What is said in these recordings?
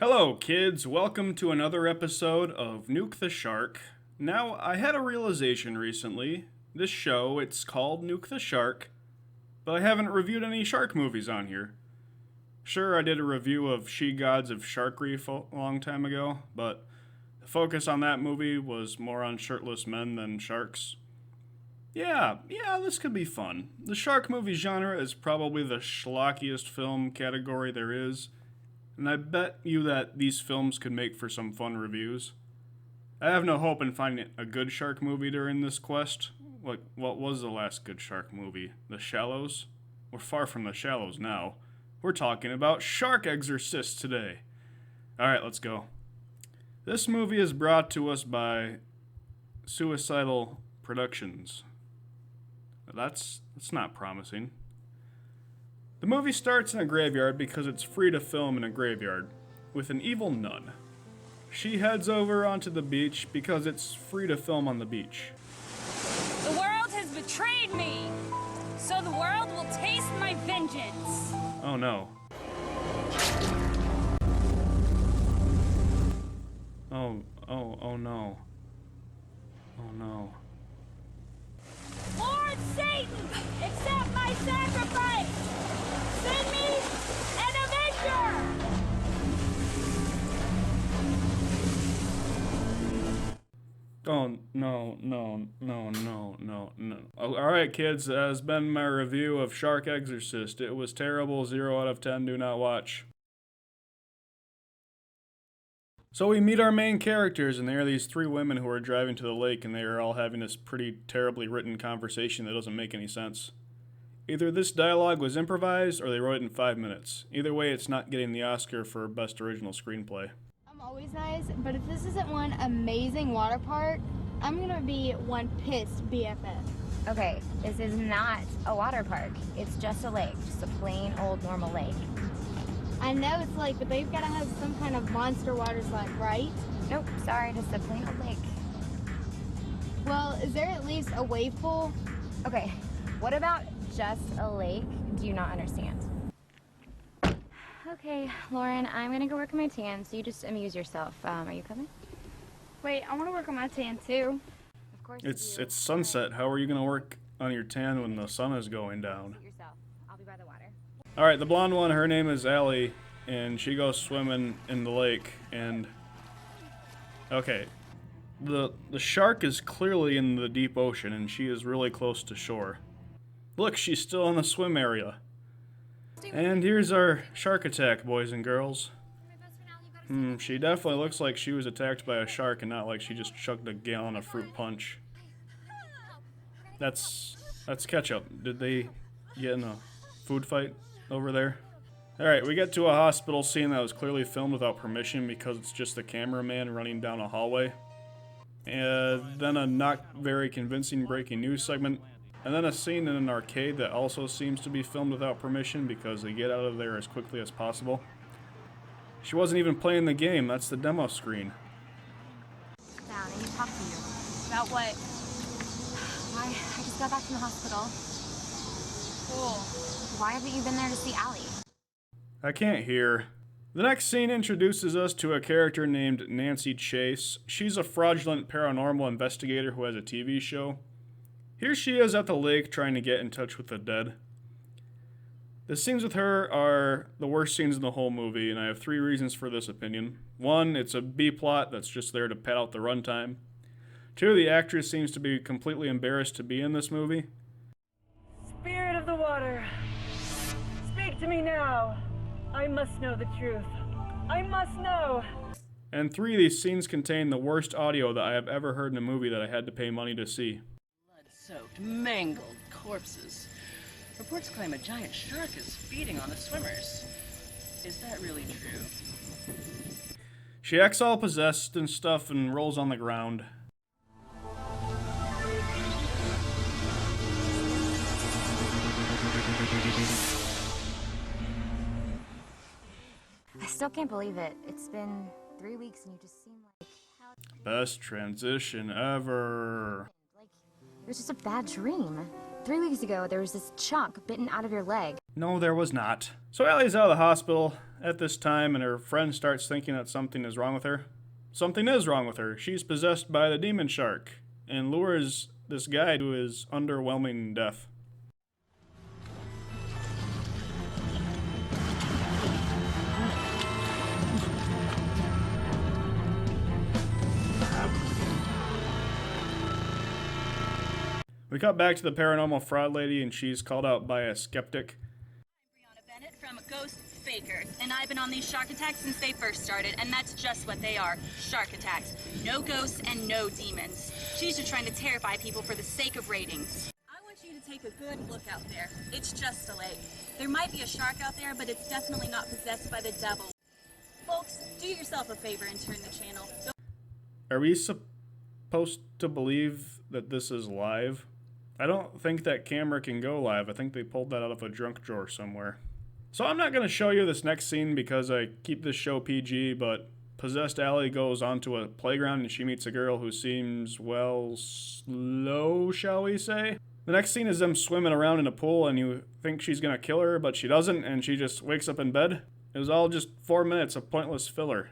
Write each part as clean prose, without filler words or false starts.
Hello, kids. Welcome to another episode of Nuke the Shark. Now, I had a realization recently. This show, it's called Nuke the Shark, but I haven't reviewed any shark movies on here. Sure, I did a review of She Gods of Shark Reef a long time ago, but the focus on that movie was more on shirtless men than sharks. Yeah, this could be fun. The shark movie genre is probably the schlockiest film category there is, and I bet you that these films could make for some fun reviews. I have no hope in finding a good shark movie during this quest. What was the last good shark movie? The Shallows? We're far from the Shallows now. We're talking about Shark Exorcist today. Alright, let's go. This movie is brought to us by Suicidal Productions. That's not promising. The movie starts in a graveyard because it's free to film in a graveyard, with an evil nun. She heads over onto the beach because it's free to film on the beach. The world has betrayed me, so the world will taste my vengeance. Oh no. Oh no. Oh no. Lord Satan, accept my sacrifice! Send me an avenger! Oh, no. Alright, kids, that has been my review of Shark Exorcist. It was terrible, 0 out of 10, do not watch. So we meet our main characters, and they are these three women who are driving to the lake, and they are all having this pretty terribly written conversation that doesn't make any sense. Either this dialogue was improvised, or they wrote it in 5 minutes. Either way, it's not getting the Oscar for Best Original Screenplay. I'm always nice, but if this isn't one amazing water park, I'm gonna be one pissed BFF. Okay, this is not a water park. It's just a lake, just a plain old normal lake. I know it's lake, but they've gotta have some kind of monster water slide, right? Nope, sorry, just a plain old lake. Well, is there at least a wave pool? Okay, what about just a lake? Do you not understand? Okay, Lauren, I'm gonna go work on my tan, so you just amuse yourself. Are you coming? Wait, I wanna work on my tan too. Of course. It's sunset. How are you gonna work on your tan when the sun is going down? Yourself. I'll be by the water. Alright, the blonde one, her name is Allie, and she goes swimming in the lake, and... Okay. The shark is clearly in the deep ocean, and she is really close to shore. Look, she's still in the swim area. And here's our shark attack, boys and girls. She definitely looks like she was attacked by a shark and not like she just chugged a gallon of fruit punch. That's ketchup. Did they get in a food fight over there? Alright, we get to a hospital scene that was clearly filmed without permission because it's just the cameraman running down a hallway. And then a not very convincing breaking news segment. And then a scene in an arcade that also seems to be filmed without permission because they get out of there as quickly as possible. She wasn't even playing the game, that's the demo screen. Down, I need to talk to you. About what? I just got back from the hospital. Cool. Why haven't you been there to see Allie? I can't hear. The next scene introduces us to a character named Nancy Chase. She's a fraudulent paranormal investigator who has a TV show. Here she is at the lake trying to get in touch with the dead. The scenes with her are the worst scenes in the whole movie, and I have 3 reasons for this opinion. 1, it's a B-plot that's just there to pad out the runtime. 2, the actress seems to be completely embarrassed to be in this movie. Spirit of the water, speak to me now. I must know the truth. I must know. And 3, these scenes contain the worst audio that I have ever heard in a movie that I had to pay money to see. Blood-soaked, mangled corpses. Reports claim a giant shark is feeding on the swimmers. Is that really true? She acts all possessed and stuff and rolls on the ground. I still can't believe it. It's been 3 weeks and you just seem like... Best transition ever. It was just a bad dream. 3 weeks ago, there was this chunk bitten out of your leg. No, there was not. So Allie's out of the hospital, at this time and her friend starts thinking that something is wrong with her. Something is wrong with her. She's possessed by the demon shark and lures this guy to his underwhelming death. We cut back to the paranormal fraud lady and she's called out by a skeptic. Bennett from Ghost Fakers, and I've been on these shark attacks since they first started, and that's just what they are, shark attacks. No ghosts and no demons. She's just trying to terrify people for the sake of ratings. I want you to take a good look out there. It's just a lake. There might be a shark out there, but it's definitely not possessed by the devil. Folks, do yourself a favor and turn the channel. Are we supposed to believe that this is live? I don't think that camera can go live. I think they pulled that out of a junk drawer somewhere. So I'm not going to show you this next scene because I keep this show PG, but possessed Allie goes onto a playground and she meets a girl who seems, well, slow, shall we say? The next scene is them swimming around in a pool and you think she's going to kill her, but she doesn't and she just wakes up in bed. It was all just 4 minutes of pointless filler.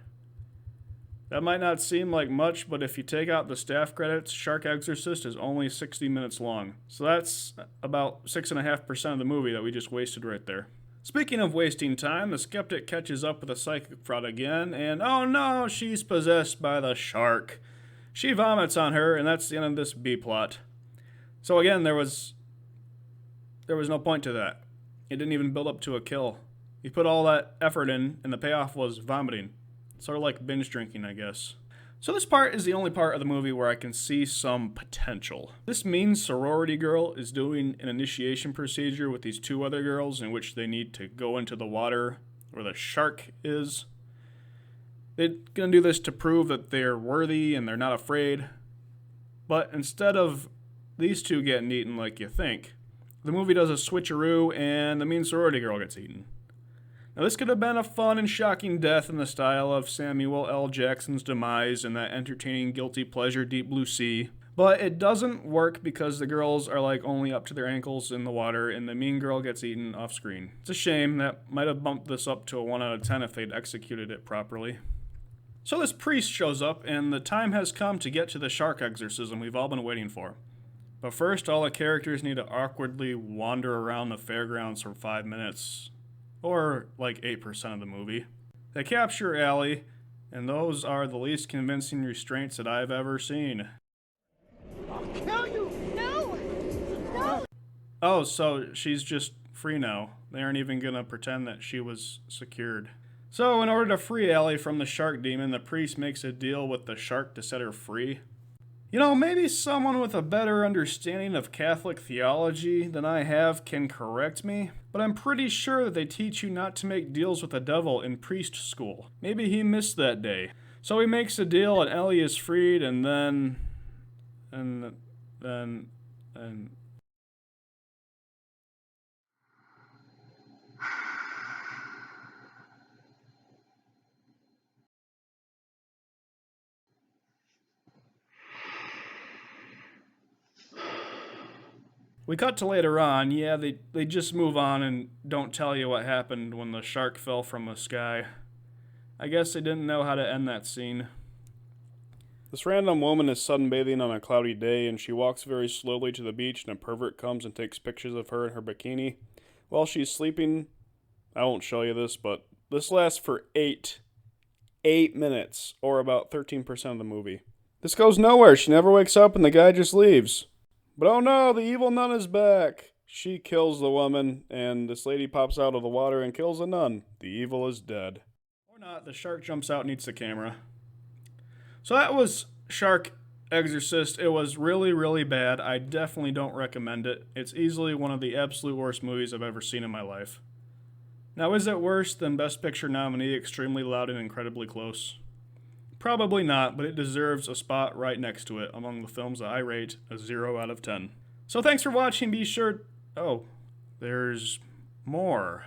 That might not seem like much, but if you take out the staff credits, Shark Exorcist is only 60 minutes long. So that's about 6.5% of the movie that we just wasted right there. Speaking of wasting time, the skeptic catches up with the psychic fraud again, and oh no, she's possessed by the shark. She vomits on her, and that's the end of this B-plot. So again, there was no point to that. It didn't even build up to a kill. You put all that effort in, and the payoff was vomiting. Sort of like binge drinking, I guess. So this part is the only part of the movie where I can see some potential. This mean sorority girl is doing an initiation procedure with these two other girls in which they need to go into the water where the shark is. They're gonna do this to prove that they're worthy and they're not afraid. But instead of these two getting eaten like you think, the movie does a switcheroo and the mean sorority girl gets eaten. Now, this could have been a fun and shocking death in the style of Samuel L. Jackson's demise in that entertaining guilty pleasure Deep Blue Sea, but it doesn't work because the girls are like only up to their ankles in the water and the mean girl gets eaten off screen. It's a shame. That might have bumped this up to a 1 out of 10 if they'd executed it properly. So this priest shows up and the time has come to get to the shark exorcism we've all been waiting for. But first, all the characters need to awkwardly wander around the fairgrounds for 5 minutes. Or like 8% of the movie. They capture Allie, and those are the least convincing restraints that I've ever seen. I'll kill you! No! No! Oh, so she's just free now. They aren't even gonna pretend that she was secured. So in order to free Allie from the shark demon, the priest makes a deal with the shark to set her free. You know, maybe someone with a better understanding of Catholic theology than I have can correct me, but I'm pretty sure that they teach you not to make deals with the devil in priest school. Maybe he missed that day. So he makes a deal and Ellie is freed and then... We cut to later on. Yeah, they just move on and don't tell you what happened when the shark fell from the sky. I guess they didn't know how to end that scene. This random woman is sunbathing on a cloudy day and she walks very slowly to the beach and a pervert comes and takes pictures of her in her bikini while she's sleeping. I won't show you this, but this lasts for 8 minutes, or about 13% of the movie. This goes nowhere. She never wakes up and the guy just leaves. But oh no, the evil nun is back. She kills the woman, and this lady pops out of the water and kills the nun. The evil is dead. Or not, the shark jumps out and eats the camera. So that was Shark Exorcist. It was really, really bad. I definitely don't recommend it. It's easily one of the absolute worst movies I've ever seen in my life. Now, is it worse than Best Picture nominee Extremely Loud and Incredibly Close? Probably not, but it deserves a spot right next to it among the films that I rate a 0 out of 10. So thanks for watching. Be sure... Oh, there's more.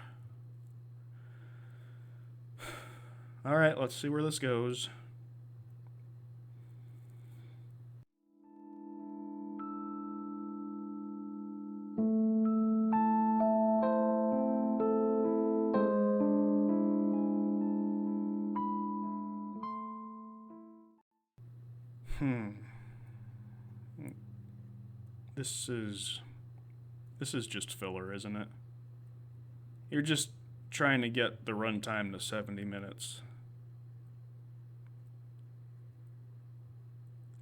Alright, let's see where this goes. This is just filler, isn't it? You're just trying to get the runtime to 70 minutes.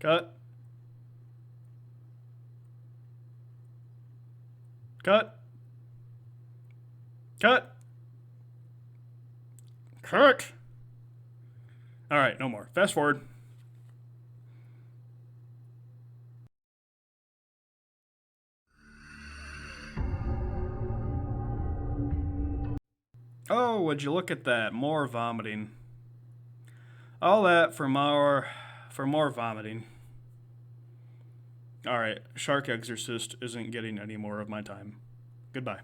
Cut. Cut. Cut. Cut. All right, no more. Fast forward. Oh, would you look at that? More vomiting. All that for more vomiting. Alright, Shark Exorcist isn't getting any more of my time. Goodbye.